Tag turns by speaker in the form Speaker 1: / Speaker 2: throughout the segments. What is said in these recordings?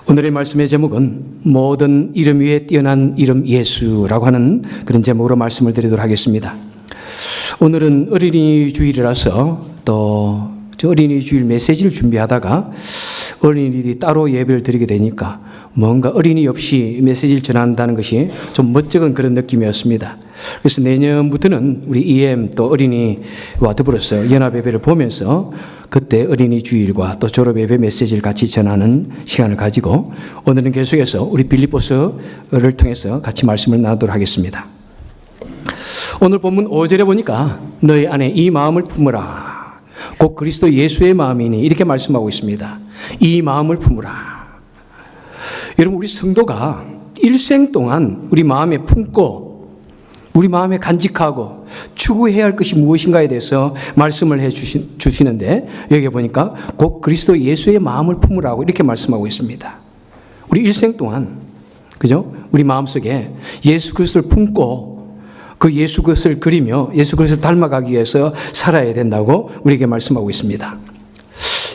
Speaker 1: 오늘의 말씀의 제목은 모든 이름 위에 뛰어난 이름 예수라고 하는 그런 제목으로 말씀을 드리도록 하겠습니다. 오늘은 어린이 주일이라서 또 어린이 주일 메시지를 준비하다가 어린이들이 따로 예배를 드리게 되니까 뭔가 어린이 없이 메시지를 전한다는 것이 좀 멋쩍은 그런 느낌이었습니다. 그래서 내년부터는 우리 EM 또 어린이와 더불어서 연합예배를 보면서 그때 어린이 주일과 또 졸업예배 메시지를 같이 전하는 시간을 가지고 오늘은 계속해서 우리 빌립보서를 통해서 같이 말씀을 나누도록 하겠습니다. 오늘 본문 5절에 보니까 너희 안에 이 마음을 품으라. 곧 그리스도 예수의 마음이니 이렇게 말씀하고 있습니다. 이 마음을 품으라. 여러분, 우리 성도가 일생 동안 우리 마음에 품고 우리 마음에 간직하고 추구해야 할 것이 무엇인가에 대해서 말씀을 해 주시는데 여기 보니까 곧 그리스도 예수의 마음을 품으라고 이렇게 말씀하고 있습니다. 우리 일생 동안 그죠? 우리 마음속에 예수 그리스도를 품고 그 예수 그리스도를 그리며 예수 그리스도를 닮아가기 위해서 살아야 된다고 우리에게 말씀하고 있습니다.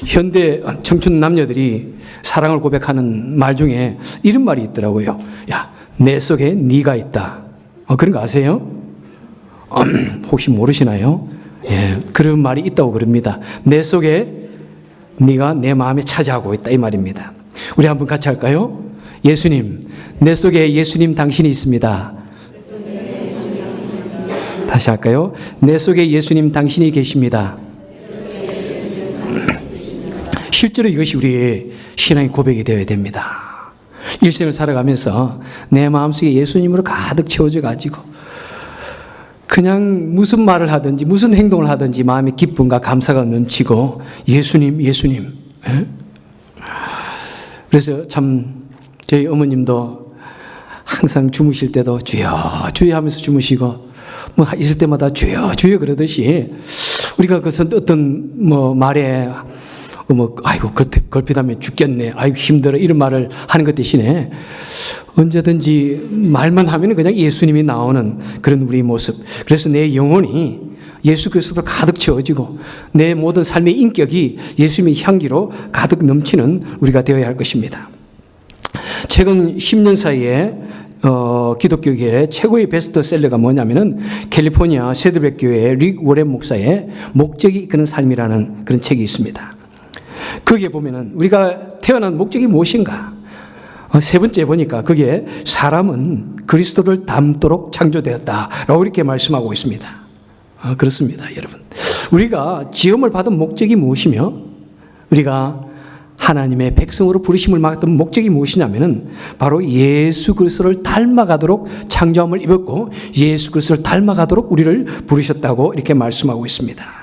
Speaker 1: 현대 청춘 남녀들이 사랑을 고백하는 말 중에 이런 말이 있더라고요. 야, 내 속에 네가 있다. 그런 거 아세요? 혹시 모르시나요? 예, 그런 말이 있다고 그럽니다. 내 속에 네가 내 마음에 차지하고 있다 이 말입니다. 우리 한번 같이 할까요? 예수님, 내 속에 예수님 당신이 있습니다. 다시 할까요? 내 속에 예수님 당신이 계십니다. 실제로 이것이 우리의 신앙의 고백이 되어야 됩니다. 일생을 살아가면서 내 마음속에 예수님으로 가득 채워져 가지고 그냥 무슨 말을 하든지 무슨 행동을 하든지 마음의 기쁨과 감사가 넘치고 예수님. 에? 그래서 참 저희 어머님도 항상 주무실 때도 주여 주여 하면서 주무시고 뭐 있을 때마다 주여 그러듯이 우리가 그 어떤 말에 아이고 걸핏하면 죽겠네, 아이고 힘들어 이런 말을 하는 것 대신에 언제든지 말만 하면 그냥 예수님이 나오는 그런 우리 모습. 그래서 내 영혼이 예수 그리스도로 가득 채워지고 내 모든 삶의 인격이 예수님의 향기로 가득 넘치는 우리가 되어야 할 것입니다. 최근 10년 사이에 기독교계의 최고의 베스트셀러가 뭐냐면은 캘리포니아 세드백 교회의 릭 워렌 목사의 목적이 이끄는 삶이라는 그런 책이 있습니다. 거기에 보면은 우리가 태어난 목적이 무엇인가? 세 번째 보니까 그게 사람은 그리스도를 닮도록 창조되었다라고 이렇게 말씀하고 있습니다. 그렇습니다, 여러분. 우리가 지음을 받은 목적이 무엇이며 우리가 하나님의 백성으로 부르심을 받은 목적이 무엇이냐면은 바로 예수 그리스도를 닮아가도록 창조함을 입었고 예수 그리스도를 닮아가도록 우리를 부르셨다고 이렇게 말씀하고 있습니다.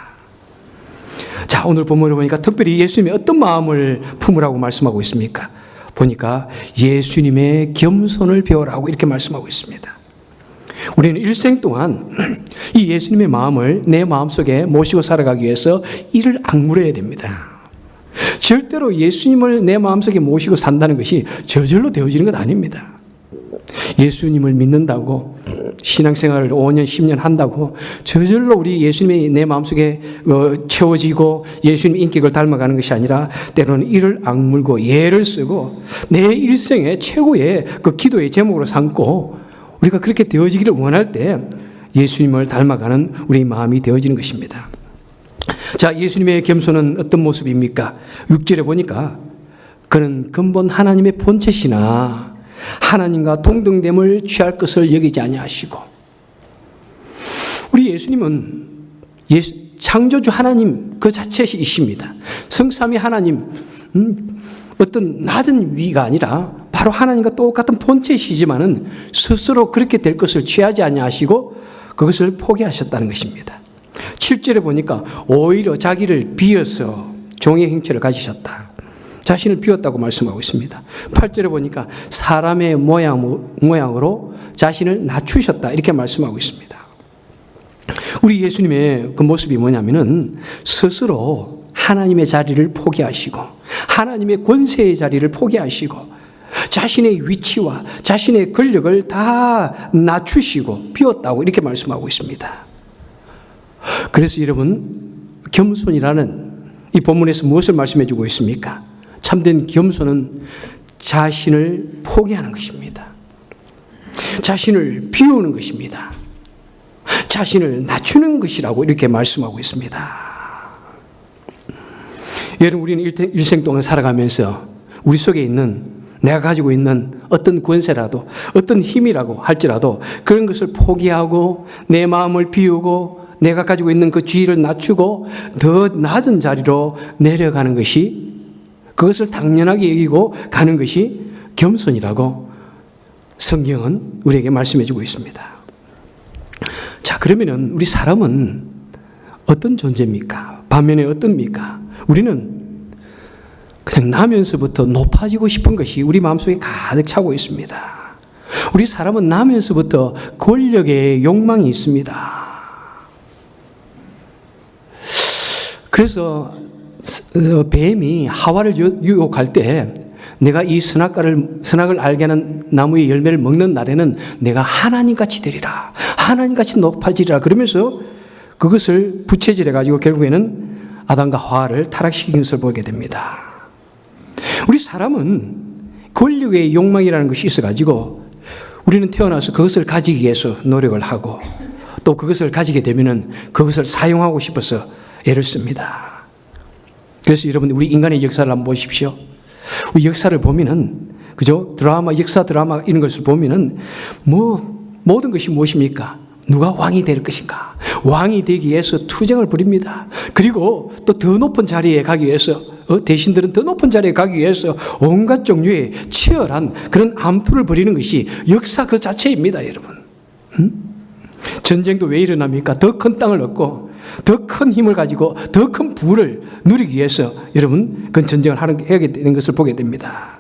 Speaker 1: 자, 오늘 본문을 보니까 특별히 예수님이 어떤 마음을 품으라고 말씀하고 있습니까? 보니까 예수님의 겸손을 배우라고 이렇게 말씀하고 있습니다. 우리는 일생 동안 이 예수님의 마음을 내 마음속에 모시고 살아가기 위해서 이를 악물어야 됩니다. 절대로 예수님을 내 마음속에 모시고 산다는 것이 저절로 되어지는 것 아닙니다. 예수님을 믿는다고 신앙생활을 5년 10년 한다고 저절로 우리 예수님이 내 마음속에 채워지고 예수님 인격을 닮아가는 것이 아니라 때로는 이를 악물고 예를 쓰고 내 일생의 최고의 그 기도의 제목으로 삼고 우리가 그렇게 되어지기를 원할 때 예수님을 닮아가는 우리 마음이 되어지는 것입니다. 자, 예수님의 겸손은 어떤 모습입니까? 6절에 보니까 그는 근본 하나님의 본체시나 하나님과 동등됨을 취할 것을 여기지 아니하시고, 우리 예수님은 창조주 하나님 그 자체이십니다. 성삼위 하나님, 어떤 낮은 위가 아니라 바로 하나님과 똑같은 본체시지만은 스스로 그렇게 될 것을 취하지 아니하시고 그것을 포기하셨다는 것입니다. 7절에 보니까 오히려 자기를 비어서 종의 형체를 가지셨다. 자신을 비웠다고 말씀하고 있습니다. 8절에 보니까 사람의 모양으로 자신을 낮추셨다 이렇게 말씀하고 있습니다. 우리 예수님의 그 모습이 뭐냐면은 스스로 하나님의 자리를 포기하시고 하나님의 권세의 자리를 포기하시고 자신의 위치와 자신의 권력을 다 낮추시고 비웠다고 이렇게 말씀하고 있습니다. 그래서 여러분, 겸손이라는 이 본문에서 무엇을 말씀해 주고 있습니까? 참된 겸손은 자신을 포기하는 것입니다. 자신을 비우는 것입니다. 자신을 낮추는 것이라고 이렇게 말씀하고 있습니다. 여러분, 우리는 일생 동안 살아가면서 우리 속에 있는, 내가 가지고 있는 어떤 권세라도, 어떤 힘이라고 할지라도 그런 것을 포기하고 내 마음을 비우고 내가 가지고 있는 그 지위를 낮추고 더 낮은 자리로 내려가는 것이, 그것을 당연하게 여기고 가는 것이 겸손이라고 성경은 우리에게 말씀해 주고 있습니다. 자, 그러면은 우리 사람은 어떤 존재입니까? 반면에 어떻습니까? 우리는 그냥 나면서부터 높아지고 싶은 것이 우리 마음속에 가득 차고 있습니다. 우리 사람은 나면서부터 권력의 욕망이 있습니다. 그래서 뱀이 하와를 유혹할 때 내가 이 선악을 알게 하는 나무의 열매를 먹는 날에는 내가 하나님같이 되리라, 하나님같이 높아지리라 그러면서 그것을 부채질해가지고 결국에는 아담과 하와를 타락시킨 것을 보게 됩니다. 우리 사람은 권력의 욕망이라는 것이 있어가지고 우리는 태어나서 그것을 가지기 위해서 노력을 하고 또 그것을 가지게 되면은 그것을 사용하고 싶어서 애를 씁니다. 그래서 여러분, 우리 인간의 역사를 한번 보십시오. 우리 역사를 보면은, 그죠? 역사 드라마 이런 것을 보면은 모든 것이 무엇입니까? 누가 왕이 될 것인가? 왕이 되기 위해서 투쟁을 벌입니다. 그리고 또 더 높은 자리에 가기 위해서, 대신들은 더 높은 자리에 가기 위해서 온갖 종류의 치열한 그런 암투를 벌이는 것이 역사 그 자체입니다, 여러분. 전쟁도 왜 일어납니까? 더 큰 땅을 얻고 더 큰 힘을 가지고 더 큰 부를 누리기 위해서 여러분 그 전쟁을 하게 되는 것을 보게 됩니다.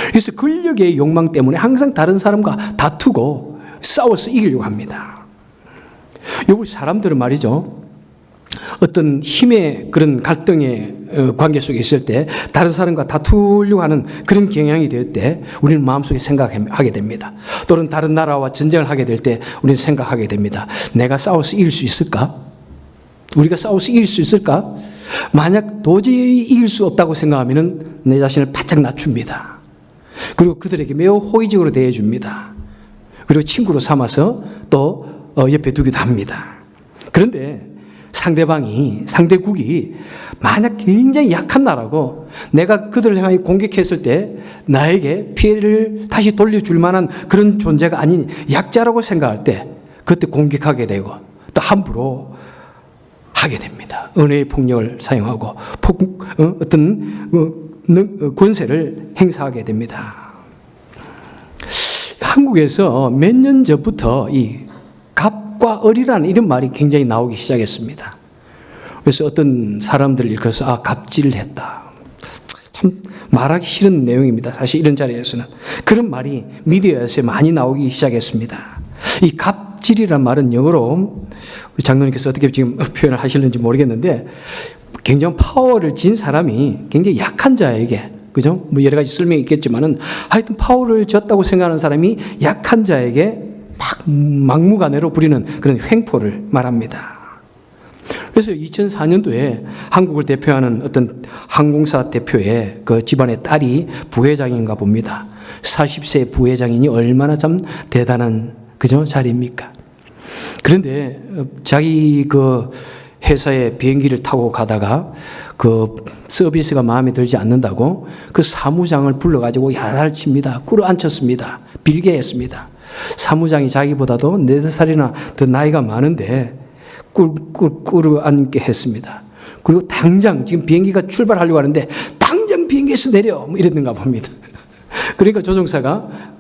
Speaker 1: 그래서 권력의 욕망 때문에 항상 다른 사람과 다투고 싸워서 이기려고 합니다. 여기 사람들은 말이죠, 어떤 힘의 그런 갈등의 관계 속에 있을 때 다른 사람과 다투려고 하는 그런 경향이 될 때 우리는 마음속에 생각하게 됩니다. 또는 다른 나라와 전쟁을 하게 될 때 우리는 생각하게 됩니다. 내가 싸워서 이길 수 있을까? 우리가 싸워서 이길 수 있을까? 만약 도저히 이길 수 없다고 생각하면 내 자신을 바짝 낮춥니다. 그리고 그들에게 매우 호의적으로 대해줍니다. 그리고 친구로 삼아서 또 옆에 두기도 합니다. 그런데 상대국이 만약 굉장히 약한 나라고 내가 그들을 향해 공격했을 때 나에게 피해를 다시 돌려줄 만한 그런 존재가 아닌 약자라고 생각할 때 그때 공격하게 되고 또 함부로 하게 됩니다. 언어의 폭력을 사용하고 어떤 권세를 행사하게 됩니다. 한국에서 몇 년 전부터 이 갑과 을이라는 이런 말이 굉장히 나오기 시작했습니다. 그래서 어떤 사람들을 일컬어서 갑질을 했다. 참 말하기 싫은 내용입니다. 사실 이런 자리에서는. 그런 말이 미디어에서 많이 나오기 시작했습니다. 이 갑질이란 말은 영어로 우리 장로님께서 어떻게 지금 표현을 하실는지 모르겠는데 굉장히 파워를 진 사람이 굉장히 약한 자에게, 그죠? 뭐 여러 가지 설명이 있겠지만은 하여튼 파워를 졌다고 생각하는 사람이 약한 자에게 막무가내로 부리는 그런 횡포를 말합니다. 그래서 2004년도에 한국을 대표하는 어떤 항공사 대표의 그 집안의 딸이 부회장인가 봅니다. 40세 부회장이니 얼마나 참 대단한, 그죠? 자리입니까? 그런데 자기 그 회사에 비행기를 타고 가다가 그 서비스가 마음에 들지 않는다고 그 사무장을 불러가지고 야단칩니다. 꿇어앉혔습니다. 빌게 했습니다. 사무장이 자기보다도 4살이나 더 나이가 많은데 꿇어앉게 했습니다. 그리고 당장 지금 비행기가 출발하려고 하는데 당장 비행기에서 내려 뭐 이랬는가 봅니다. 그러니까 조종사가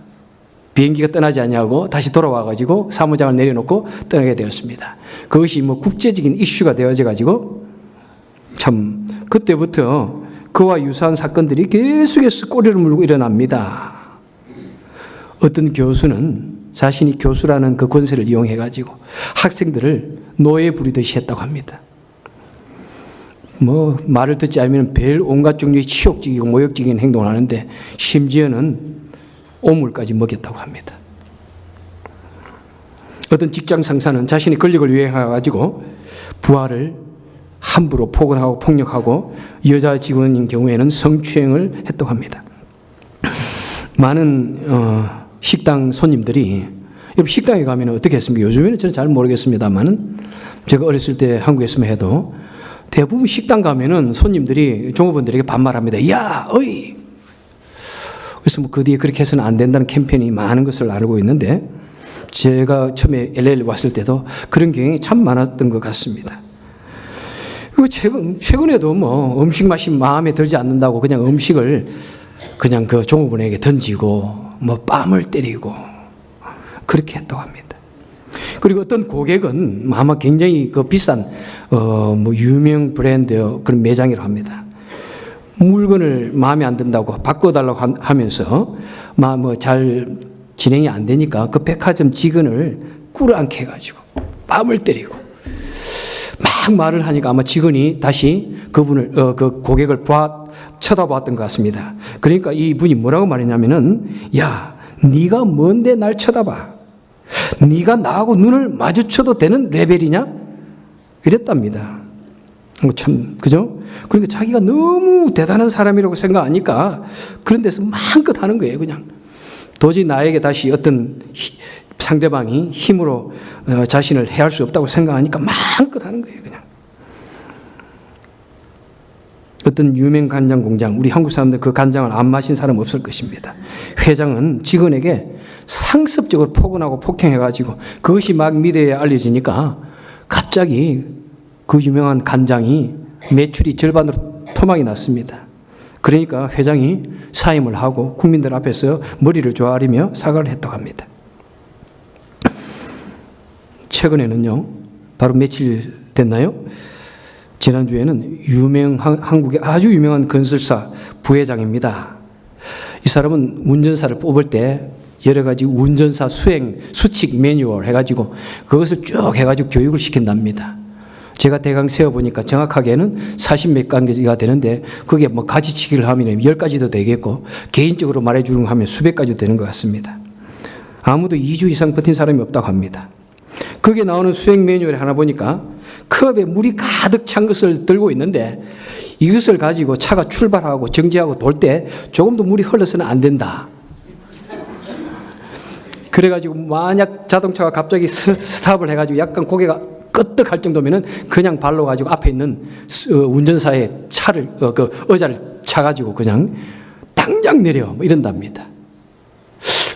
Speaker 1: 비행기가 떠나지 않냐고 다시 돌아와가지고 사무장을 내려놓고 떠나게 되었습니다. 그것이 뭐 국제적인 이슈가 되어져가지고 참 그때부터 그와 유사한 사건들이 계속해서 꼬리를 물고 일어납니다. 어떤 교수는 자신이 교수라는 그 권세를 이용해가지고 학생들을 노예 부리듯이 했다고 합니다. 뭐 말을 듣지 않으면 별 온갖 종류의 치욕적이고 모욕적인 행동을 하는데 심지어는 오물까지 먹였다고 합니다. 어떤 직장 상사는 자신의 권력을 이용해가지고 부하를 함부로 폭언하고 폭력하고 여자 직원인 경우에는 성추행을 했다고 합니다. 많은 식당 손님들이, 여러분 식당에 가면 어떻게 했습니까? 요즘에는 저는 잘 모르겠습니다만은 제가 어렸을 때 한국에 있으면 해도 대부분 식당 가면은 손님들이 종업원들에게 반말합니다. 야, 어이! 그래서 뭐 그 뒤에 그렇게 해서는 안 된다는 캠페인이 많은 것을 알고 있는데, 제가 처음에 LA에 왔을 때도 그런 경향이 참 많았던 것 같습니다. 그리고 최근에도 뭐 음식 맛이 마음에 들지 않는다고 그냥 음식을 그냥 그 종업원에게 던지고 뭐 뺨을 때리고 그렇게 했다고 합니다. 그리고 어떤 고객은 아마 굉장히 그 비싼 뭐 유명 브랜드 그런 매장이라고 합니다. 물건을 마음에 안 든다고 바꿔달라고 하면서 뭐 잘 진행이 안 되니까 그 백화점 직원을 꿇어앉게 해가지고 뺨을 때리고 막 말을 하니까 아마 직원이 다시 그분을 그 고객을 쳐다보았던 것 같습니다. 그러니까 이분이 뭐라고 말했냐면은, 야, 네가 뭔데 날 쳐다봐? 네가 나하고 눈을 마주쳐도 되는 레벨이냐? 이랬답니다. 참, 그죠? 그러니까 자기가 너무 대단한 사람이라고 생각하니까 그런 데서 마음껏 하는 거예요, 그냥. 도저히 나에게 다시 어떤 상대방이 힘으로 자신을 해할 수 없다고 생각하니까 마음껏 하는 거예요, 그냥. 어떤 유명 간장 공장, 우리 한국 사람들 그 간장을 안 마신 사람 없을 것입니다. 회장은 직원에게 상습적으로 폭언하고 폭행해가지고 그것이 막 미디어에 알려지니까 갑자기 그 유명한 간장이 매출이 절반으로 토막이 났습니다. 그러니까 회장이 사임을 하고 국민들 앞에서 머리를 조아리며 사과를 했다고 합니다. 최근에는요, 바로 며칠 됐나요? 지난주에는 한국의 아주 유명한 건설사 부회장입니다. 이 사람은 운전사를 뽑을 때 여러 가지 운전사 수칙 매뉴얼 해가지고 그것을 쭉 해가지고 교육을 시킨답니다. 제가 대강 세어보니까 정확하게는 40몇 가지가 되는데 그게 뭐 가지치기를 하면 10가지도 되겠고 개인적으로 말해주는 거 하면 수백 가지도 되는 것 같습니다. 아무도 2주 이상 버틴 사람이 없다고 합니다. 거기에 나오는 수행 매뉴얼을 하나 보니까 컵에 물이 가득 찬 것을 들고 있는데 이것을 가지고 차가 출발하고 정지하고 돌 때 조금도 물이 흘러서는 안 된다. 그래가지고 만약 자동차가 갑자기 스탑을 해가지고 약간 고개가 끄떡할 정도면은 그냥 발로 가지고 앞에 있는 운전사의 차를 그 의자를 차가지고 그냥 당장 내려 뭐 이런답니다.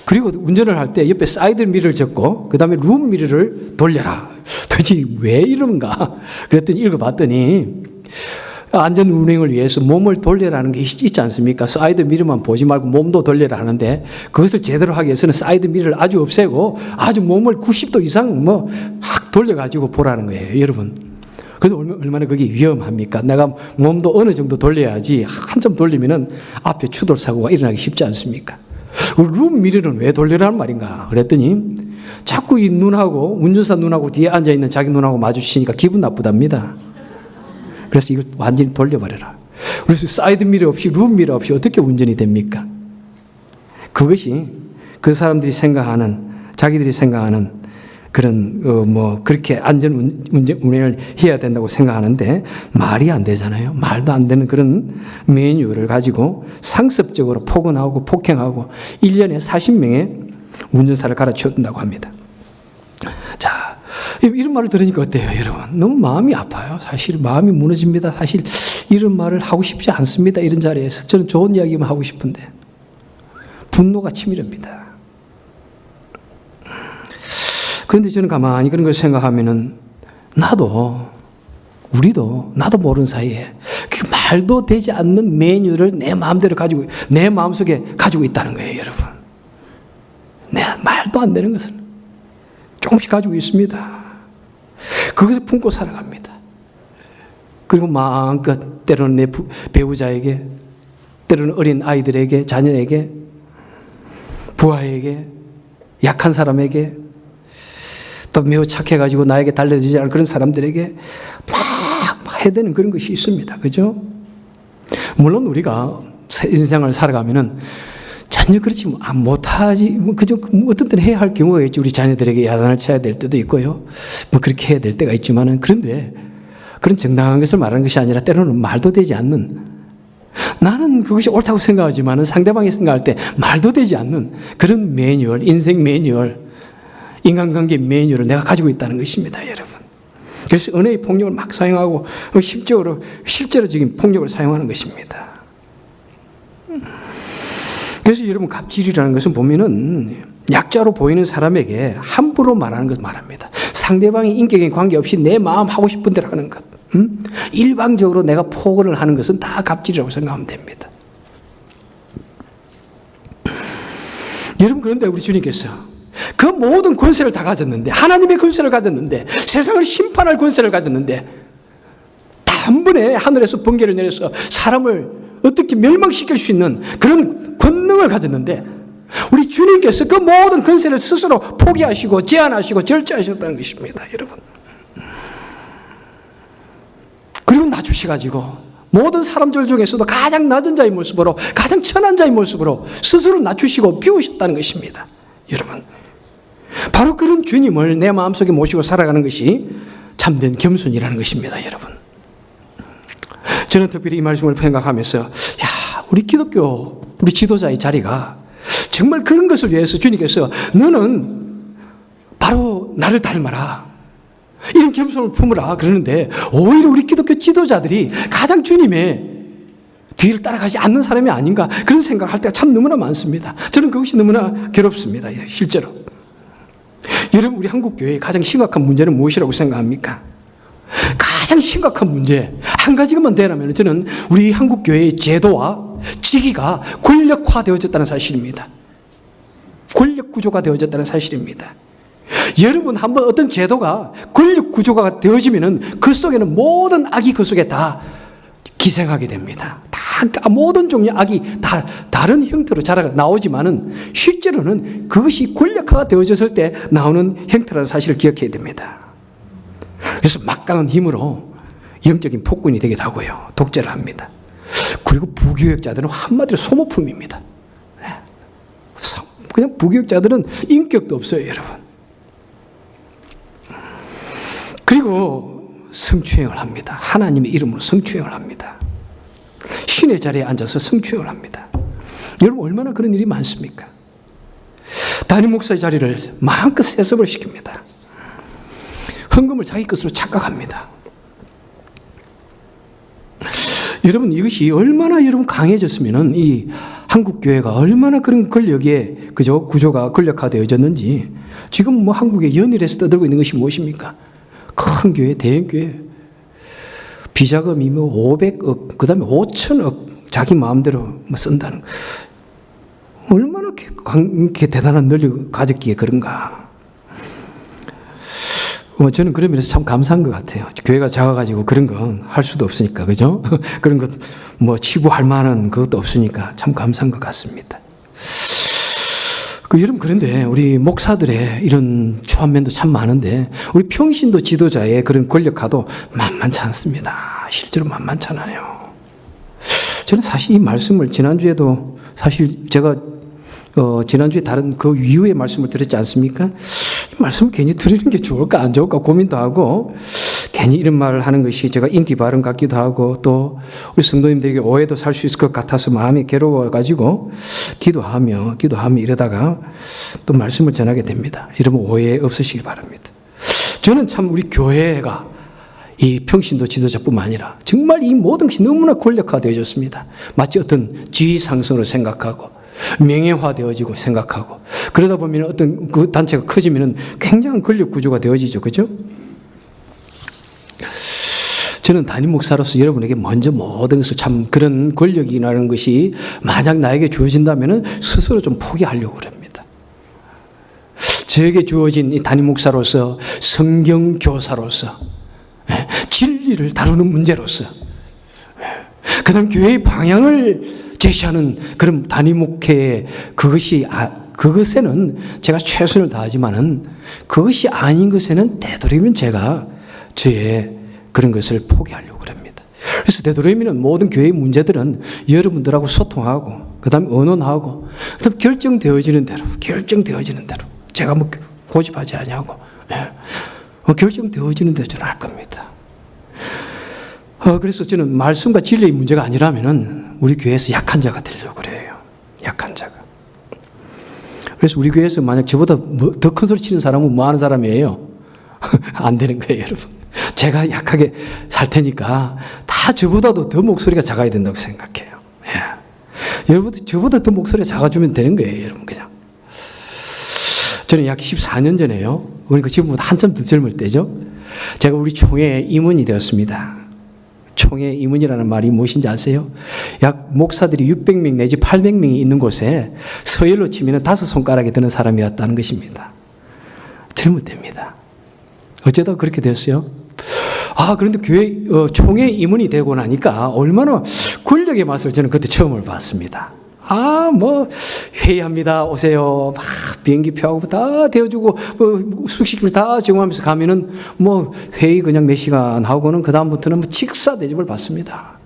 Speaker 1: 그리고 운전을 할 때 옆에 사이드 미러를 접고 그 다음에 룸 미러를 돌려라. 도대체 왜 이런가? 그랬더니 읽어봤더니 안전 운행을 위해서 몸을 돌려라는 게 있지 않습니까? 사이드 미러만 보지 말고 몸도 돌려라 하는데 그것을 제대로 하기 위해서는 사이드 미러를 아주 없애고 아주 몸을 90도 이상 뭐 확 돌려가지고 보라는 거예요, 여러분. 그래도 얼마나 그게 위험합니까? 내가 몸도 어느 정도 돌려야지 한참 돌리면은 앞에 추돌 사고가 일어나기 쉽지 않습니까? 룸 미러는 왜 돌리라는 말인가? 그랬더니 자꾸 이 눈하고 운전사 눈하고 뒤에 앉아있는 자기 눈하고 마주치니까 기분 나쁘답니다. 그래서 이걸 완전히 돌려버려라. 그래서 사이드 미러 없이 룸 미러 없이 어떻게 운전이 됩니까? 그것이 그 사람들이 생각하는 자기들이 생각하는 그런 뭐 그렇게 안전 운행을 해야 된다고 생각하는데 말이 안 되잖아요. 말도 안 되는 그런 매뉴얼을 가지고 상습적으로 폭언하고 폭행하고 1년에 40명의 운전사를 갈아치운다고 합니다. 자, 이런 말을 들으니까 어때요, 여러분? 너무 마음이 아파요. 사실 마음이 무너집니다. 사실 이런 말을 하고 싶지 않습니다. 이런 자리에서 저는 좋은 이야기만 하고 싶은데 분노가 치밀합니다. 그런데 저는 가만히 그런 걸 생각하면은 우리도 모르는 사이에 그 말도 되지 않는 메뉴를 내 마음대로 가지고 내 마음속에 가지고 있다는 거예요, 여러분. 내 말도 안 되는 것을 조금씩 가지고 있습니다. 그것을 품고 살아갑니다. 그리고 마음껏 때로는 내 배우자에게, 때로는 어린 아이들에게, 자녀에게, 부하에게, 약한 사람에게, 또 매우 착해가지고 나에게 달라지지 않은 그런 사람들에게 막 해야 되는 그런 것이 있습니다. 그죠? 물론 우리가 인생을 살아가면은 전혀 그렇지 못하지, 그저 어떤 때는 해야 할 경우가 있지. 우리 자녀들에게 야단을 쳐야 될 때도 있고요. 뭐 그렇게 해야 될 때가 있지만은 그런데 그런 정당한 것을 말하는 것이 아니라 때로는 말도 되지 않는 나는 그것이 옳다고 생각하지만 상대방이 생각할 때 말도 되지 않는 그런 매뉴얼, 인생 매뉴얼, 인간관계 매뉴얼을 내가 가지고 있다는 것입니다, 여러분. 그래서 은혜의 폭력을 막 사용하고 실제로적인 폭력을 사용하는 것입니다. 그래서 여러분, 갑질이라는 것은 보면은 약자로 보이는 사람에게 함부로 말하는 것을 말합니다. 상대방의 인격에 관계없이 내 마음 하고 싶은 대로 하는 것. 일방적으로 내가 포근을 하는 것은 다 갑질이라고 생각하면 됩니다. 여러분, 그런데 우리 주님께서 그 모든 권세를 다 가졌는데, 하나님의 권세를 가졌는데, 세상을 심판할 권세를 가졌는데, 한 번에 하늘에서 번개를 내려서 사람을 어떻게 멸망시킬 수 있는 그런 권능을 가졌는데, 우리 주님께서 그 모든 권세를 스스로 포기하시고 제한하시고 절제하셨다는 것입니다, 여러분. 그리고 낮추셔가지고 모든 사람들 중에서도 가장 낮은 자의 모습으로, 가장 천한 자의 모습으로 스스로 낮추시고 비우셨다는 것입니다, 여러분. 바로 그런 주님을 내 마음속에 모시고 살아가는 것이 참된 겸손이라는 것입니다, 여러분. 저는 특별히 이 말씀을 생각하면서, 야, 우리 기독교, 우리 지도자의 자리가 정말 그런 것을 위해서 주님께서 너는 바로 나를 닮아라, 이런 겸손을 품으라 그러는데, 오히려 우리 기독교 지도자들이 가장 주님의 뒤를 따라가지 않는 사람이 아닌가, 그런 생각을 할 때가 참 너무나 많습니다. 저는 그것이 너무나 괴롭습니다, 실제로. 여러분, 우리 한국교회의 가장 심각한 문제는 무엇이라고 생각합니까? 가장 심각한 문제 한 가지만 되라면 저는 우리 한국교회의 제도와 직위가 권력화되어졌다는 사실입니다. 권력 구조가 되어졌다는 사실입니다. 여러분, 한번 어떤 제도가 권력 구조가 되어지면은 그 속에는 모든 악이 그 속에 다 기생하게 됩니다. 다 모든 종류의 악이 다 다른 형태로 자라가 나오지만은 실제로는 그것이 권력화가 되어졌을 때 나오는 형태라는 사실을 기억해야 됩니다. 그래서 막강한 힘으로 영적인 폭군이 되기도 하고요, 독재를 합니다. 그리고 부교역자들은 한마디로 소모품입니다. 그냥 부교역자들은 인격도 없어요, 여러분. 그리고 성추행을 합니다. 하나님의 이름으로 성추행을 합니다. 신의 자리에 앉아서 성추행을 합니다. 여러분, 얼마나 그런 일이 많습니까? 담임 목사의 자리를 마음껏 세습을 시킵니다. 헌금을 자기 것으로 착각합니다. 여러분, 이것이 얼마나 여러분 강해졌으면은 이 한국 교회가 얼마나 그런 권력의 구조가 권력화되어졌는지, 지금 뭐 한국의 연일에서 떠들고 있는 것이 무엇입니까? 큰 교회, 대형 교회, 비자금이 뭐 500억, 그 다음에 5천억 자기 마음대로 뭐 쓴다는, 얼마나 이렇게 대단한 논리를 가졌기에 그런가. 저는 그런 면에서 참 감사한 것 같아요. 교회가 작아가지고 그런 건 할 수도 없으니까, 그죠? 그런 것, 뭐, 치부할 만한 그것도 없으니까 참 감사한 것 같습니다. 여러분, 그런데 우리 목사들의 이런 추한 면도 참 많은데, 우리 평신도 지도자의 그런 권력화도 만만치 않습니다. 실제로 만만찮아요. 저는 사실 이 말씀을 지난주에도 사실 제가 지난주에 다른 그 이후의 말씀을 드렸지 않습니까? 이 말씀을 괜히 드리는 게 좋을까 안 좋을까 고민도 하고, 괜히 이런 말을 하는 것이 제가 인기 발언 같기도 하고, 또 우리 성도님들에게 오해도 살 수 있을 것 같아서 마음이 괴로워가지고 기도하며 이러다가 또 말씀을 전하게 됩니다. 여러분, 오해 없으시기 바랍니다. 저는 참 우리 교회가 이 평신도 지도자뿐만 아니라 정말 이 모든 것이 너무나 권력화되어졌습니다. 마치 어떤 지위상승으로 생각하고 명예화되어지고 생각하고, 그러다 보면 어떤 그 단체가 커지면 굉장한 권력 구조가 되어지죠. 그죠? 저는 담임 목사로서 여러분에게 먼저 모든 것을, 참 그런 권력이라는 것이 만약 나에게 주어진다면 스스로 좀 포기하려고 그럽니다. 저에게 주어진 이 담임 목사로서, 성경 교사로서, 진리를 다루는 문제로서, 그 다음 교회의 방향을 제시하는 그런 담임 목회의 그것에는 제가 최선을 다하지만은, 그것이 아닌 것에는 되도록이면 제가 저의 그런 것을 포기하려고 합니다. 그래서 되도록이면 모든 교회의 문제들은 여러분들하고 소통하고, 그 다음에 의논하고, 그 다음에 결정되어지는 대로 제가 뭐 고집하지 않냐고, 결정되어지는 대로 저는 할 겁니다. 그래서 저는 말씀과 진리의 문제가 아니라면은 우리 교회에서 약한 자가 되려고 그래요. 약한 자가. 그래서 우리 교회에서 만약 저보다 더 큰 소리 치는 사람은 뭐 하는 사람이에요? 안 되는 거예요, 여러분. 제가 약하게 살 테니까 다 저보다도 더 목소리가 작아야 된다고 생각해요. 예. 여러분도 저보다 더 목소리가 작아지면 되는 거예요, 여러분. 그냥. 저는 약 14년 전에요. 그러니까 지금보다 한참 더 젊을 때죠. 제가 우리 총회 임원이 되었습니다. 총회 임원이라는 말이 무엇인지 아세요? 약 목사들이 600명 내지 800명이 있는 곳에 서열로 치면 5손가락에 드는 사람이었다는 것입니다. 젊을 때입니다. 어쩌다 그렇게 됐어요? 그런데 교회 총회 임원이 되고 나니까 얼마나 권력의 맛을 저는 그때 처음을 봤습니다. 회의합니다. 오세요. 막 비행기 표하고 다 대어주고, 숙식비를 다 제공하면서 가면은 회의 그냥 몇 시간 하고는 그다음부터는 직사 대접을 받습니다.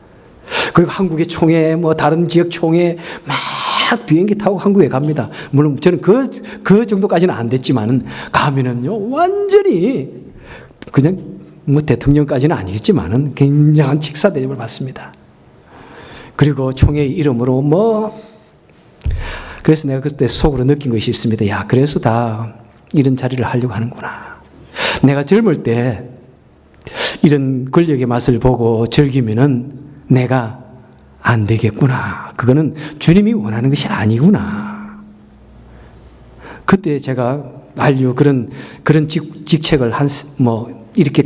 Speaker 1: 그리고 한국의 총회, 다른 지역 총회 막 비행기 타고 한국에 갑니다. 물론 저는 그 정도까지는 안 됐지만은 가면은요, 완전히 그냥 대통령까지는 아니겠지만은 굉장한 직사 대접을 받습니다. 그리고 총회의 이름으로 그래서 내가 그때 속으로 느낀 것이 있습니다. 야, 그래서 다 이런 자리를 하려고 하는구나. 내가 젊을 때 이런 권력의 맛을 보고 즐기면은 내가 안 되겠구나. 그거는 주님이 원하는 것이 아니구나. 그때 제가 그런 직책을 이렇게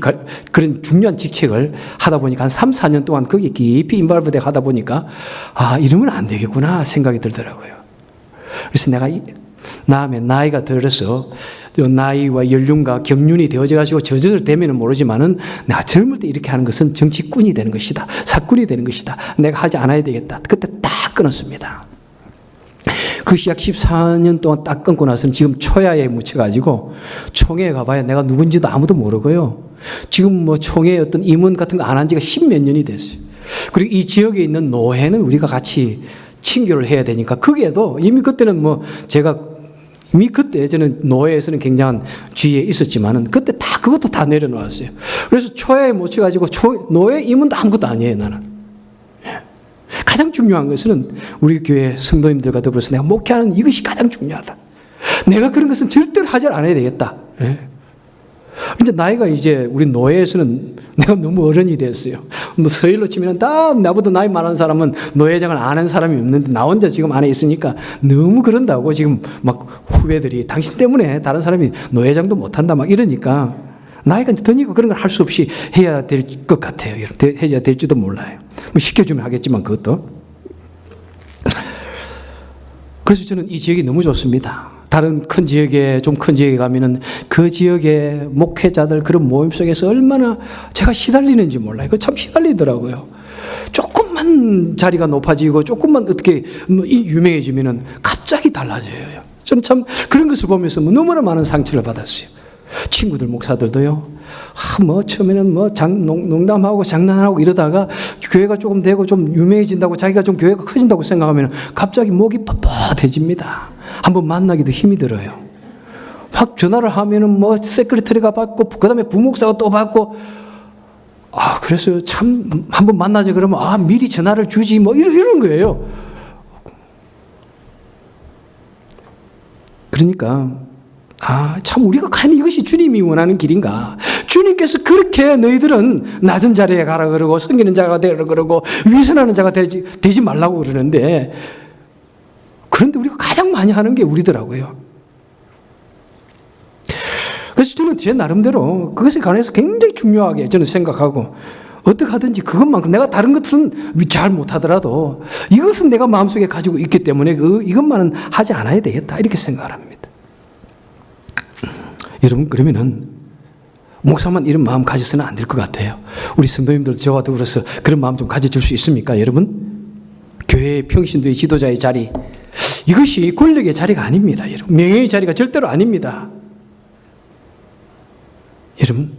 Speaker 1: 그런 중요한 직책을 하다 보니까 한 3, 4년 동안 거기에 깊이 인발브돼 하다 보니까 이러면 안 되겠구나 생각이 들더라고요. 그래서 내가 다음에 나이가 들어서 나이와 연륜과 경륜이 되어져 가지고 저절로 되면은 모르지만은 내가 젊을 때 이렇게 하는 것은 정치꾼이 되는 것이다. 사꾼이 되는 것이다. 내가 하지 않아야 되겠다. 그때 딱 끊었습니다. 그것이 약 14년 동안 딱 끊고 나서는 지금 초야에 묻혀가지고 총회에 가봐야 내가 누군지도 아무도 모르고요. 지금 총회 어떤 임원 같은 거 안 한 지가 10몇 년이 됐어요. 그리고 이 지역에 있는 노회는 우리가 같이 친교를 해야 되니까 거기에도 이미 그때는 제가 이미 그때 저는 노회에서는 굉장한 지위에 있었지만은 그때 다 그것도 다 내려놓았어요. 그래서 초야에 묻혀가지고 노회 임원도 아무것도 아니에요, 나는. 가장 중요한 것은 우리 교회 성도님들과 더불어서 내가 목회하는 이것이 가장 중요하다. 내가 그런 것은 절대로 하지 않아야 되겠다. 이제 나이가 우리 노회에서는 내가 너무 어른이 됐어요. 서열로 치면 다 나보다 나이 많은 사람은 노회장을 아는 사람이 없는데 나 혼자 지금 안에 있으니까 너무 그런다고 지금 막 후배들이 당신 때문에 다른 사람이 노회장도 못한다 막 이러니까 나이가 드니까 그런 걸 할 수 없이 해야 될 것 같아요. 해야 될지도 몰라요. 시켜주면 하겠지만 그것도. 그래서 저는 이 지역이 너무 좋습니다. 다른 큰 지역에 가면은 그 지역의 목회자들 그런 모임 속에서 얼마나 제가 시달리는지 몰라요. 그 참 시달리더라고요. 조금만 자리가 높아지고 조금만 어떻게 유명해지면은 갑자기 달라져요. 저는 참 그런 것을 보면서 너무나 많은 상처를 받았어요. 친구들 목사들도요. 처음에는 농담하고 장난하고 이러다가 교회가 조금 되고 좀 유명해진다고 자기가 좀 교회가 커진다고 생각하면 갑자기 목이 뻣뻣해집니다. 한번 만나기도 힘이 들어요. 막 전화를 하면은 세크리터리가 받고 그다음에 부목사가 또 받고 그래서 참 한번 만나자 그러면 미리 전화를 주지 이런 거예요. 그러니까 참 우리가 과연 이것이 주님이 원하는 길인가? 주님께서 그렇게 너희들은 낮은 자리에 가라 그러고 섬기는 자가 되라 그러고 위선하는 자가 되지 말라고 그러는데 그런데 우리가 가장 많이 하는 게 우리더라고요. 그래서 저는 제 나름대로 그것에 관해서 굉장히 중요하게 저는 생각하고 어떻게 하든지 그것만큼 내가 다른 것은 잘 못하더라도 이것은 내가 마음속에 가지고 있기 때문에 이것만은 하지 않아야 되겠다 이렇게 생각을 합니다. 여러분 그러면은 목사만 이런 마음 가져서는 안 될 것 같아요. 우리 성도님들 저와 더불어서 그런 마음 좀 가져줄 수 있습니까 여러분? 교회의 평신도의 지도자의 자리 이것이 권력의 자리가 아닙니다. 여러분 명예의 자리가 절대로 아닙니다. 여러분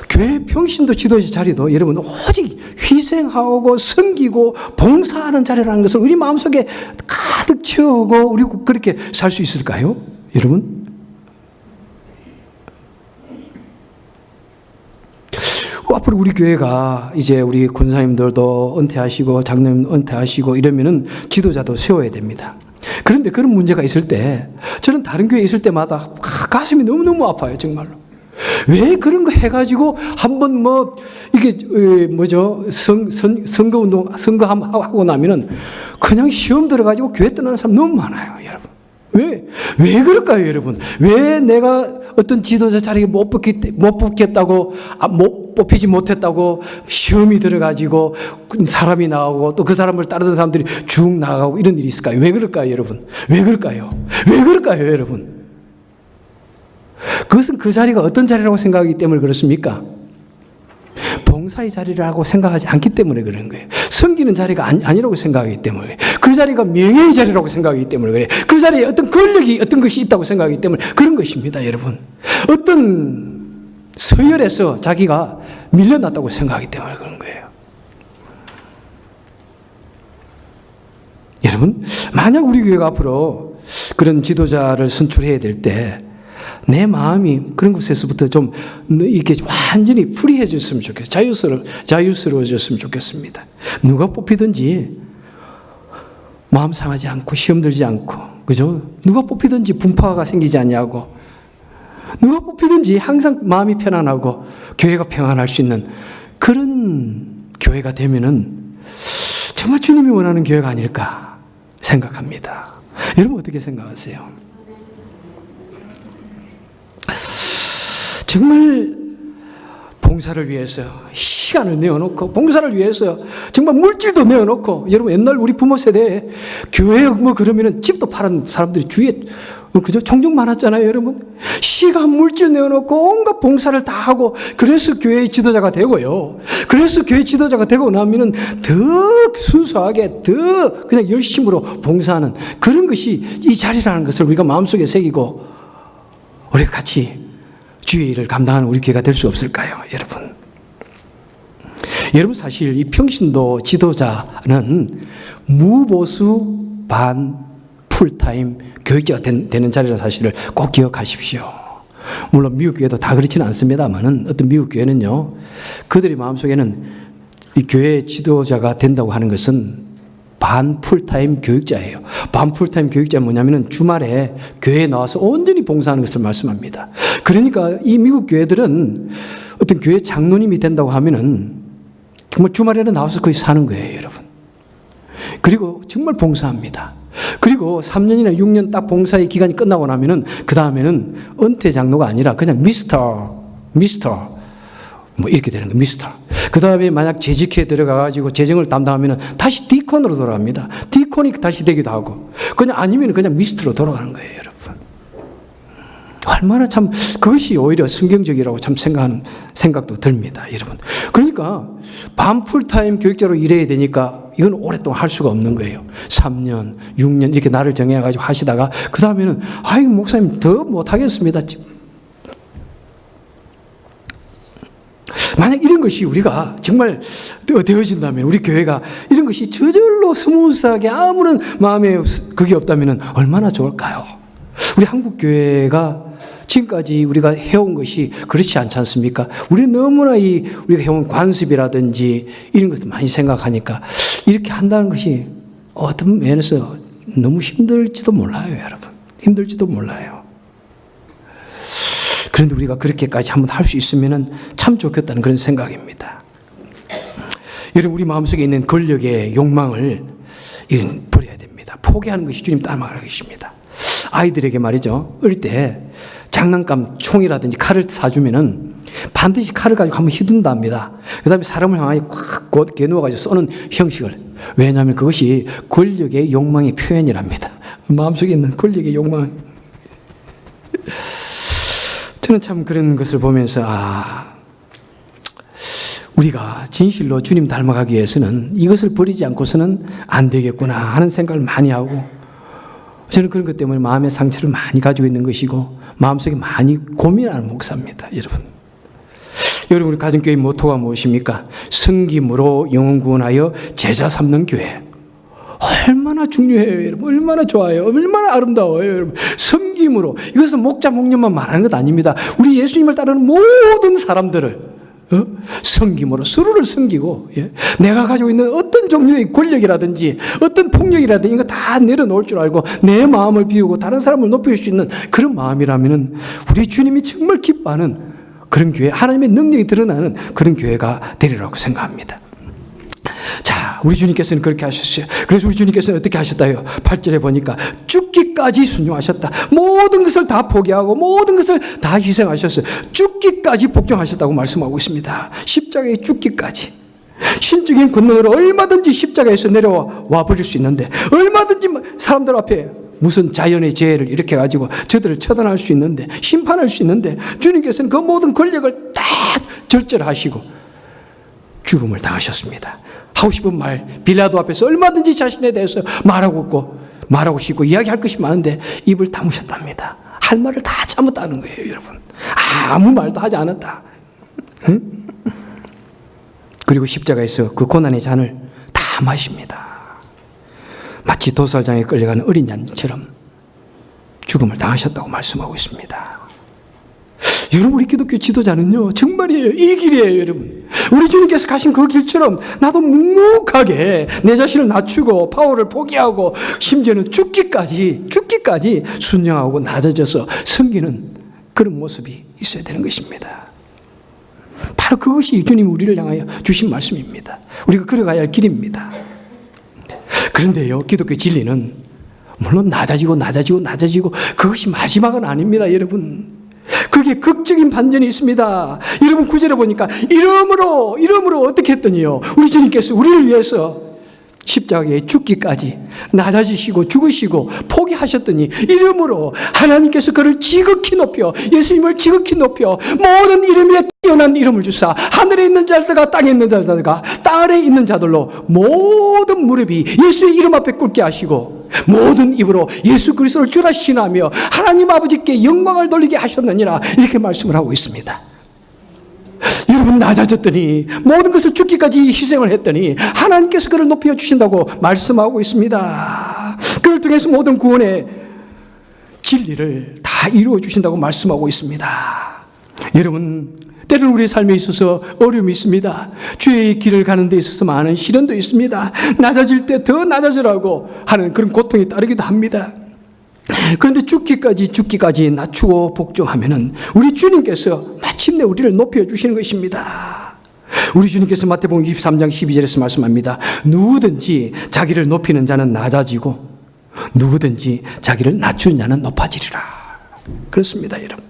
Speaker 1: 교회 평신도 지도자 자리도 여러분 오직 희생하고 섬기고 봉사하는 자리라는 것을 우리 마음속에 가득 채우고 우리 그렇게 살 수 있을까요? 여러분 또 앞으로 우리 교회가 이제 우리 권사님들도 은퇴하시고 장로님 은퇴하시고 이러면은 지도자도 세워야 됩니다. 그런데 그런 문제가 있을 때 저는 다른 교회에 있을 때마다 가슴이 너무너무 아파요, 정말로. 왜 그런 거 해가지고 한번 뭐 이게 뭐죠 선거운동 선거하고 나면은 그냥 시험 들어가지고 교회 떠나는 사람 너무 많아요, 여러분. 왜 그럴까요, 여러분? 왜 내가 어떤 지도자 자리에 못 뽑겠다고, 못 뽑히지 못했다고 시험이 들어가지고 사람이 나오고 또 그 사람을 따르던 사람들이 쭉 나가고 이런 일이 있을까요? 왜 그럴까요, 여러분? 왜 그럴까요? 왜 그럴까요, 여러분? 그것은 그 자리가 어떤 자리라고 생각하기 때문에 그렇습니까? 봉사의 자리라고 생각하지 않기 때문에 그런 거예요. 섬기는 자리가 아니라고 생각하기 때문에, 그 자리가 명예의 자리라고 생각하기 때문에 그래요. 그 자리에 어떤 권력이 어떤 것이 있다고 생각하기 때문에 그런 것입니다, 여러분. 어떤 서열에서 자기가 밀려났다고 생각하기 때문에 그런 거예요. 여러분, 만약 우리 교회가 앞으로 그런 지도자를 선출해야 될 때 내 마음이 그런 곳에서부터 좀 이렇게 완전히 프리해졌으면 좋겠어요. 자유스러워졌으면 좋겠습니다. 누가 뽑히든지 마음 상하지 않고 시험 들지 않고, 그죠? 누가 뽑히든지 분파가 생기지 않냐고, 누가 뽑히든지 항상 마음이 편안하고 교회가 평안할 수 있는 그런 교회가 되면은 정말 주님이 원하는 교회가 아닐까 생각합니다. 여러분 어떻게 생각하세요? 정말 봉사를 위해서 시간을 내어놓고, 봉사를 위해서 정말 물질도 내어놓고, 여러분 옛날 우리 부모 세대에 교회 뭐 그러면은 집도 파는 사람들이 주위에 그죠? 종종 많았잖아요, 여러분. 시간 물질 내어놓고 온갖 봉사를 다 하고, 그래서 교회의 지도자가 되고요. 그래서 교회 지도자가 되고 나면은 더 순수하게 더 그냥 열심으로 봉사하는 그런 것이 이 자리라는 것을 우리가 마음속에 새기고 우리가 같이 주의 일을 감당하는 우리 교회가 될 수 없을까요, 여러분? 여러분 사실 이 평신도 지도자는 무보수 반 풀타임 교육자가 되는 자리라는 사실을 꼭 기억하십시오. 물론 미국 교회도 다 그렇지는 않습니다만은 어떤 미국 교회는요, 그들의 마음속에는 이 교회 지도자가 된다고 하는 것은 반 풀타임 교육자예요. 반 풀타임 교육자는 뭐냐면은 주말에 교회에 나와서 온전히 봉사하는 것을 말씀합니다. 그러니까 이 미국 교회들은 어떤 교회 장로님이 된다고 하면은 정말 주말에는 나와서 거기 사는 거예요, 여러분. 그리고 정말 봉사합니다. 그리고 3년이나 6년 딱 봉사의 기간이 끝나고 나면은 그 다음에는 은퇴 장로가 아니라 그냥 미스터 뭐 이렇게 되는 거예요. 미스터. 그 다음에 만약 재직회에 들어가가지고 재정을 담당하면은 다시 디콘으로 돌아갑니다. 디콘이 다시 되기도 하고, 그냥 아니면 그냥 미스터로 돌아가는 거예요, 여러분. 얼마나 참 그것이 오히려 성경적이라고 참 생각하는 생각도 듭니다, 여러분. 그러니까 반 풀타임 교육자로 일해야 되니까 이건 오랫동안 할 수가 없는 거예요. 3년, 6년 이렇게 날을 정해가지고 하시다가 그 다음에는 아이고 목사님 더 못하겠습니다. 만약 이런 것이 우리가 정말 되어진다면, 우리 교회가 이런 것이 저절로 스무스하게 아무런 마음에 그게 없다면 얼마나 좋을까요? 우리 한국 교회가 지금까지 우리가 해온 것이 그렇지 않지 않습니까? 우리는 너무나 우리가 해온 관습이라든지 이런 것도 많이 생각하니까 이렇게 한다는 것이 어떤 면에서 너무 힘들지도 몰라요, 여러분. 힘들지도 몰라요. 그런데 우리가 그렇게까지 한번 할 수 있으면 참 좋겠다는 그런 생각입니다. 여러분, 우리 마음속에 있는 권력의 욕망을 버려야 됩니다. 포기하는 것이 주님 따라가는 것입니다. 아이들에게 말이죠, 어릴 때 장난감 총이라든지 칼을 사주면은 반드시 칼을 가지고 한번 휘둔답니다. 그 다음에 사람을 향하여 꽉 겨누어가지고 쏘는 형식을. 왜냐하면 그것이 권력의 욕망의 표현이랍니다. 마음속에 있는 권력의 욕망. 저는 참 그런 것을 보면서 우리가 진실로 주님 닮아가기 위해서는 이것을 버리지 않고서는 안 되겠구나 하는 생각을 많이 하고, 저는 그런 것 때문에 마음의 상처를 많이 가지고 있는 것이고 마음속에 많이 고민하는 목사입니다, 여러분. 여러분, 우리 가정교회 모토가 무엇입니까? 섬김으로 영혼 구원하여 제자 삼는 교회. 얼마나 중요해요, 여러분. 얼마나 좋아요. 얼마나 아름다워요, 여러분. 섬김으로. 이것은 목자 목녀만 말하는 것 아닙니다. 우리 예수님을 따르는 모든 사람들을 섬김으로 서로를 섬기고, 내가 가지고 있는 어떤 종류의 권력이라든지 어떤 폭력이라든지 이거 다 내려놓을 줄 알고 내 마음을 비우고 다른 사람을 높일 수 있는 그런 마음이라면 우리 주님이 정말 기뻐하는 그런 교회, 하나님의 능력이 드러나는 그런 교회가 되리라고 생각합니다. 자, 우리 주님께서는 그렇게 하셨어요. 그래서 우리 주님께서는 어떻게 하셨다요? 8절에 보니까 죽기까지 순종하셨다. 모든 것을 다 포기하고 모든 것을 다 희생하셨어요. 죽기까지 복종하셨다고 말씀하고 있습니다. 십자가에 죽기까지. 신적인 권능으로 얼마든지 십자가에서 내려와 버릴 수 있는데, 얼마든지 사람들 앞에 무슨 자연의 재해를 일으켜가지고 저들을 처단할 수 있는데, 심판할 수 있는데, 주님께서는 그 모든 권력을 다 절절하시고 죽음을 당하셨습니다. 하고 싶은 말, 빌라도 앞에서 얼마든지 자신에 대해서 말하고 싶고 이야기할 것이 많은데 입을 다무셨답니다. 할 말을 다 참았다는 거예요, 여러분. 아무 말도 하지 않았다. 응? 그리고 십자가에서 그 고난의 잔을 다 마십니다. 마치 도살장에 끌려가는 어린 양처럼 죽음을 당하셨다고 말씀하고 있습니다. 여러분, 우리 기독교 지도자는요, 정말이에요. 이 길이에요, 여러분. 우리 주님께서 가신 그 길처럼 나도 묵묵하게 내 자신을 낮추고 파워를 포기하고 심지어는 죽기까지 순종하고 낮아져서 섬기는 그런 모습이 있어야 되는 것입니다. 바로 그것이 주님이 우리를 향하여 주신 말씀입니다. 우리가 걸어가야 할 길입니다. 그런데요, 기독교 진리는 물론 낮아지고 그것이 마지막은 아닙니다, 여러분. 그게 극적인 반전이 있습니다. 여러분, 9절에 보니까 이러므로 어떻게 했더니요, 우리 주님께서 우리를 위해서 십자가에 죽기까지 낮아지시고 죽으시고 포기하셨더니, 이러므로 하나님께서 그를 지극히 높여, 예수님을 지극히 높여 모든 이름 위에 뛰어난 이름을 주사 하늘에 있는 자들과 땅에 있는 자들과 땅 아래에 있는 자들로 모든 무릎이 예수의 이름 앞에 꿇게 하시고 모든 입으로 예수 그리스도를 주라 신하며 하나님 아버지께 영광을 돌리게 하셨느니라, 이렇게 말씀을 하고 있습니다. 여러분, 낮아졌더니 모든 것을 죽기까지 희생을 했더니 하나님께서 그를 높여 주신다고 말씀하고 있습니다. 그를 통해서 모든 구원의 진리를 다 이루어 주신다고 말씀하고 있습니다. 여러분, 때로는 우리의 삶에 있어서 어려움이 있습니다. 주의 길을 가는 데 있어서 많은 시련도 있습니다. 낮아질 때 더 낮아지라고 하는 그런 고통이 따르기도 합니다. 그런데 죽기까지 낮추고 복종하면은 우리 주님께서 마침내 우리를 높여주시는 것입니다. 우리 주님께서 마태복음 23장 12절에서 말씀합니다. 누구든지 자기를 높이는 자는 낮아지고 누구든지 자기를 낮추는 자는 높아지리라. 그렇습니다, 여러분.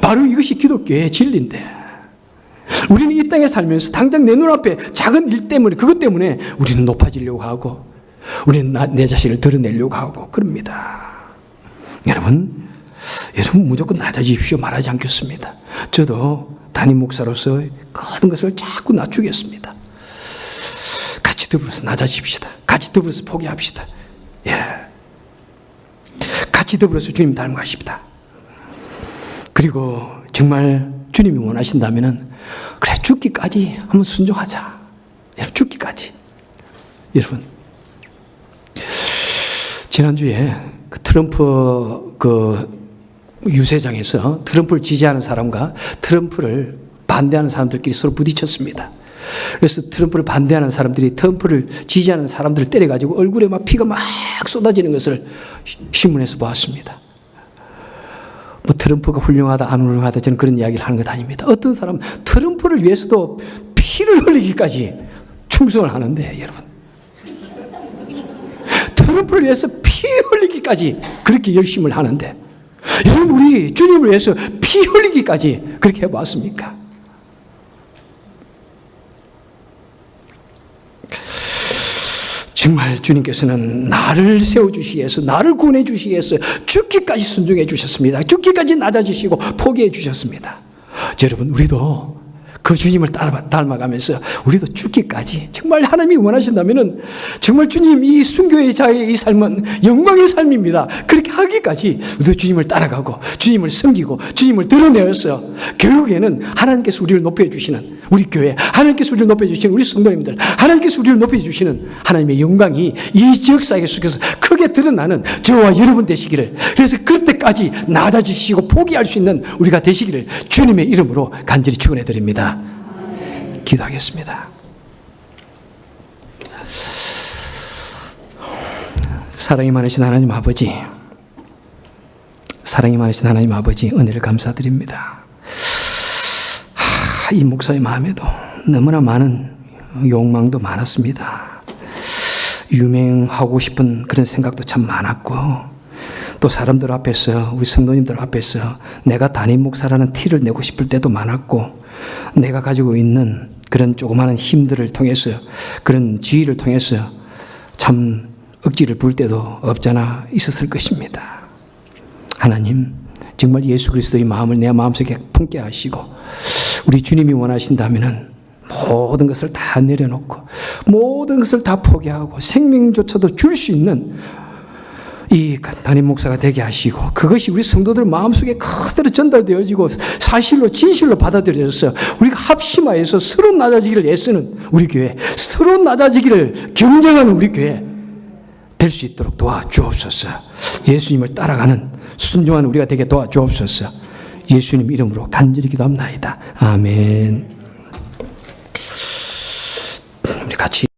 Speaker 1: 바로 이것이 기독교의 진리인데, 우리는 이 땅에 살면서 당장 내 눈앞에 작은 일 때문에, 그것 때문에 우리는 높아지려고 하고 우리는 내 자신을 드러내려고 하고 그럽니다. 여러분 무조건 낮아지십시오 말하지 않겠습니다. 저도 담임 목사로서 모든 것을 자꾸 낮추겠습니다. 같이 더불어서 낮아집시다. 같이 더불어서 포기합시다. 같이 더불어서 주님 닮아가십시다. 그리고 정말 주님이 원하신다면은 그래, 죽기까지 한번 순종하자. 여러분, 죽기까지. 여러분, 지난주에 그 트럼프 유세장에서 트럼프를 지지하는 사람과 트럼프를 반대하는 사람들끼리 서로 부딪혔습니다. 그래서 트럼프를 반대하는 사람들이 트럼프를 지지하는 사람들을 때려가지고 얼굴에 막 피가 막 쏟아지는 것을 신문에서 보았습니다. 뭐 트럼프가 훌륭하다 안 훌륭하다 저는 그런 이야기를 하는 것 아닙니다. 어떤 사람은 트럼프를 위해서도 피를 흘리기까지 충성을 하는데, 여러분, 트럼프를 위해서 피 흘리기까지 그렇게 열심을 하는데, 여러분, 우리 주님을 위해서 피 흘리기까지 그렇게 해봤습니까? 정말 주님께서는 나를 세워주시기 위해서, 나를 구원해 주시기 위해서 죽기까지 순종해 주셨습니다. 죽기까지 낮아지시고 포기해 주셨습니다. 여러분, 우리도 그 주님을 닮아가면서 우리도 죽기까지, 정말 하나님이 원하신다면은 정말 주님 이 순교의 자의 이 삶은 영광의 삶입니다. 그렇게 하기까지 우리도 주님을 따라가고 주님을 섬기고 주님을 드러내어서 결국에는 하나님께서 우리를 높여주시는 우리 교회, 하나님께서 우리를 높여주시는 우리 성도님들, 하나님께서 우리를 높여주시는 하나님의 영광이 이 지역사회 속에서 크게 드러나는 저와 여러분 되시기를, 그래서 그때까지 낮아지시고 포기할 수 있는 우리가 되시기를 주님의 이름으로 간절히 축원해 드립니다. 기도하겠습니다. 사랑이 많으신 하나님 아버지, 사랑이 많으신 하나님 아버지, 은혜를 감사드립니다. 이 목사의 마음에도 너무나 많은 욕망도 많았습니다. 유명하고 싶은 그런 생각도 참 많았고, 또 사람들 앞에서, 우리 성도님들 앞에서 내가 담임 목사라는 티를 내고 싶을 때도 많았고, 내가 가지고 있는 그런 조그마한 힘들을 통해서, 그런 지위를 통해서 참 억지를 부을 때도 없잖아 있었을 것입니다. 하나님, 정말 예수 그리스도의 마음을 내 마음속에 품게 하시고, 우리 주님이 원하신다면 모든 것을 다 내려놓고 모든 것을 다 포기하고 생명조차도 줄 수 있는 이 담임 목사가 되게 하시고, 그것이 우리 성도들 마음속에 그대로 전달되어지고 사실로 진실로 받아들여져서 우리가 합심하여서 서로 낮아지기를 애쓰는 우리 교회, 서로 낮아지기를 경쟁하는 우리 교회 될 수 있도록 도와주옵소서. 예수님을 따라가는 순종하는 우리가 되게 도와주옵소서. 예수님 이름으로 간절히 기도합나이다. 아멘. 우리 같이